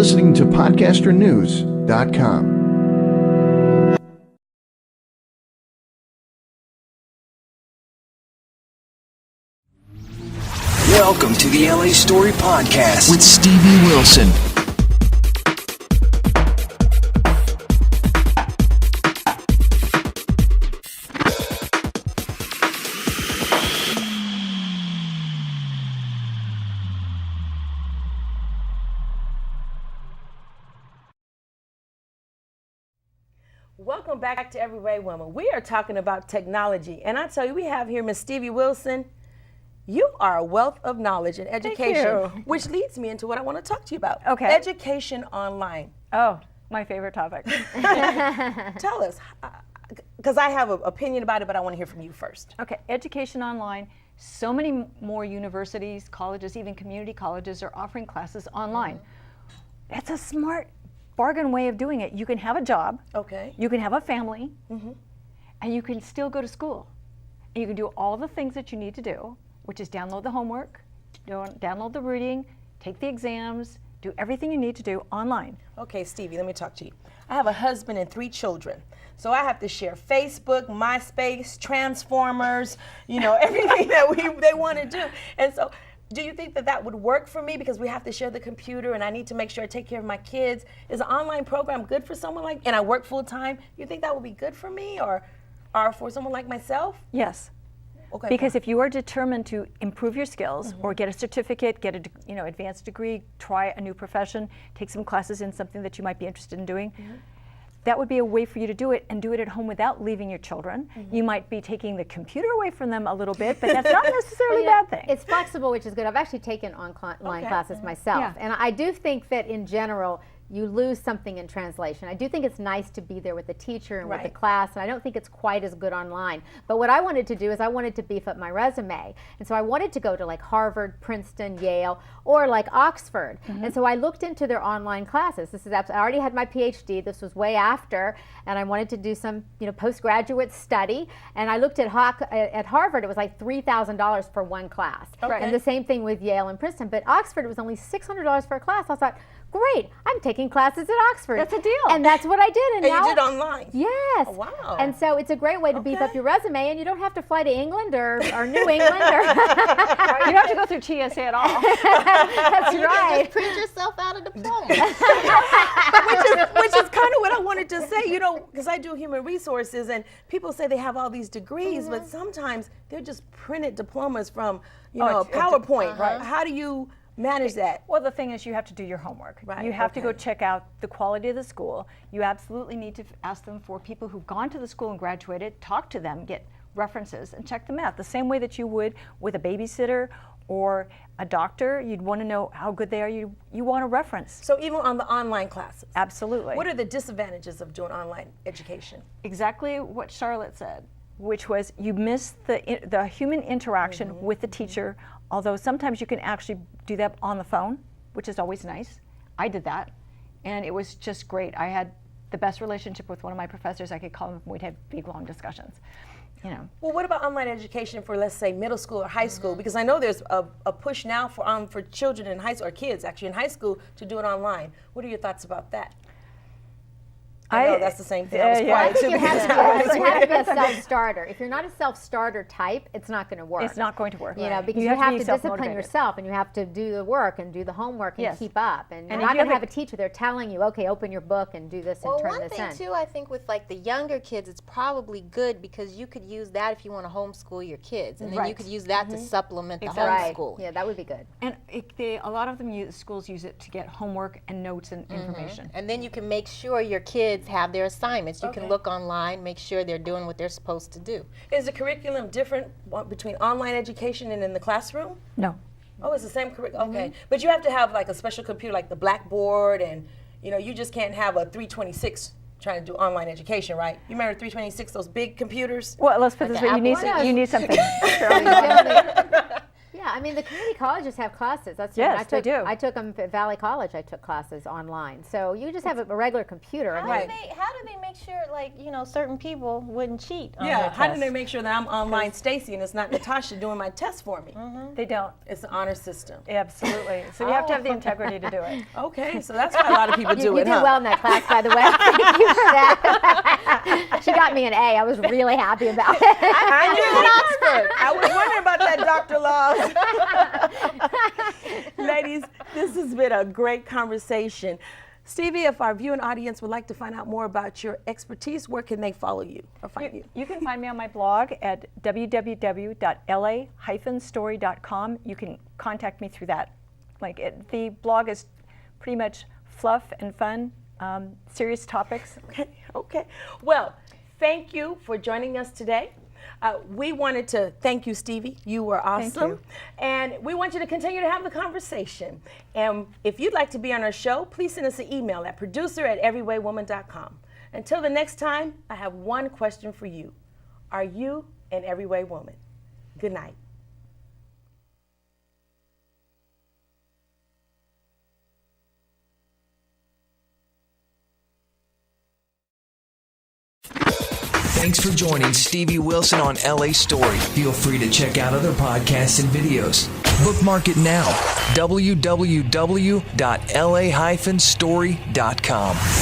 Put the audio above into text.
listening to podcasternews.com. Welcome to the LA Story Podcast with Stevie Wilson. Welcome back to Everyday Woman. We are talking about technology, and I tell you, we have here Miss Stevie Wilson. You are a wealth of knowledge and education, which leads me into what I want to talk to you about. Okay. Education online. Oh, my favorite topic. Tell us, because I have an opinion about it, but I want to hear from you first. Okay, education online. So many more universities, colleges, even community colleges are offering classes online. It's a smart bargain way of doing it. You can have a job, you can have a family, and you can still go to school. And you can do all the things that you need to do, which is download the homework, download the reading, take the exams, do everything you need to do online. Okay, Stevie, let me talk to you. I have a husband and 3 children. So I have to share Facebook, MySpace, Transformers, everything that they want to do. And so do you think that would work for me, because we have to share the computer and I need to make sure I take care of my kids? Is an online program good for someone and I work full time? You think that would be good for me or for someone like myself? Yes. Okay. Because if you are determined to improve your skills or get a certificate, get a advanced degree, try a new profession, take some classes in something that you might be interested in doing, that would be a way for you to do it and do it at home without leaving your children. You might be taking the computer away from them a little bit, but that's not necessarily a bad thing. It's flexible, which is good. I've actually taken online classes myself, and I do think that in general, you lose something in translation. I do think it's nice to be there with the teacher and with the class, and I don't think it's quite as good online. But what I wanted to do is I wanted to beef up my resume. And so I wanted to go to like Harvard, Princeton, Yale, or like Oxford. And so I looked into their online classes. I already had my PhD. This was way after, and I wanted to do some postgraduate study. And I looked at Harvard. It was like $3,000 for one class. And the same thing with Yale and Princeton. But Oxford, it was only $600 for a class. I thought, great, I'm taking classes at Oxford. That's a deal. And that's what I did. And now, you did online? Yes. Oh, wow. And so it's a great way to beef up your resume, and you don't have to fly to England or New England. You don't have to go through TSA at all. That's right. Just print yourself out a diploma. which is kind of what I wanted to say, because I do human resources, and people say they have all these degrees, but sometimes they're just printed diplomas from, PowerPoint. How do you manage that? Well, the thing is, you have to do your homework. You have to go check out the quality of the school. You absolutely need to ask them for people who've gone to the school and graduated, talk to them, get references, and check them out. The same way that you would with a babysitter or a doctor, you'd want to know how good they are. You want a reference. So even on the online classes? Absolutely. What are the disadvantages of doing online education? Exactly what Charlotte said, which was you miss the human interaction with the teacher, although sometimes you can actually do that on the phone, which is always nice. I did that, and it was just great. I had the best relationship with one of my professors. I could call him, and we'd have big, long discussions. Well, what about online education for, let's say, middle school or high school? Because I know there's a push now for children in high school, or kids actually in high school, to do it online. What are your thoughts about that? I know that's the same thing. I was quiet too. You have to be a self-starter. If you're not a self-starter type, it's not going to work. It's not going to work. Because you have to discipline yourself, and you have to do the work and do the homework and keep up. And you're not going to have a teacher there telling you, okay, open your book and do this and turn this in. One thing too, I think with like the younger kids, it's probably good because you could use that if you want to homeschool your kids, and then you could use that to supplement the homeschool. Yeah, that would be good. And a lot of schools use it to get homework and notes and information. And then you can make sure your kids have their assignments. You can look online, make sure they're doing what they're supposed to do. Is the curriculum different between online education and in the classroom? No. Oh, it's the same curriculum. Okay, but you have to have like a special computer, like the Blackboard, and you just can't have a 326 trying to do online education, right? You remember 326, those big computers? Well, let's put it this way: you need something. Yeah, I mean, the community colleges have classes. That's yes, they do. I took them at Valley College. I took classes online. So you just have a regular computer. How do they make sure, like, you know, certain people wouldn't cheat on their Yeah, how do tests? they make sure that I'm online Stacy and it's not Natasha doing my test for me? They don't. It's an honor system. Absolutely. So you have to have the integrity to do it. Okay, so that's why a lot of people do You it, did huh? well in that class, by the way. Thank you for that. She got me an A. I was really happy about it. I knew in Oxford. I was wondering about that, Dr. Laws. Ladies, this has been a great conversation. Stevie, if our viewing audience would like to find out more about your expertise, where can they follow you or find you? You can find me on my blog at www.la-story.com. You can contact me through that. The blog is pretty much fluff and fun, serious topics. Okay. Well, thank you for joining us today. We wanted to thank you, Stevie. You were awesome. Thank you. And we want you to continue to have the conversation. And if you'd like to be on our show, please send us an email at producer@everywaywoman.com. Until the next time, I have one question for you. Are you an everyday woman? Good night. Thanks for joining Stevie Wilson on LA Story. Feel free to check out other podcasts and videos. Bookmark it now. www.la-story.com.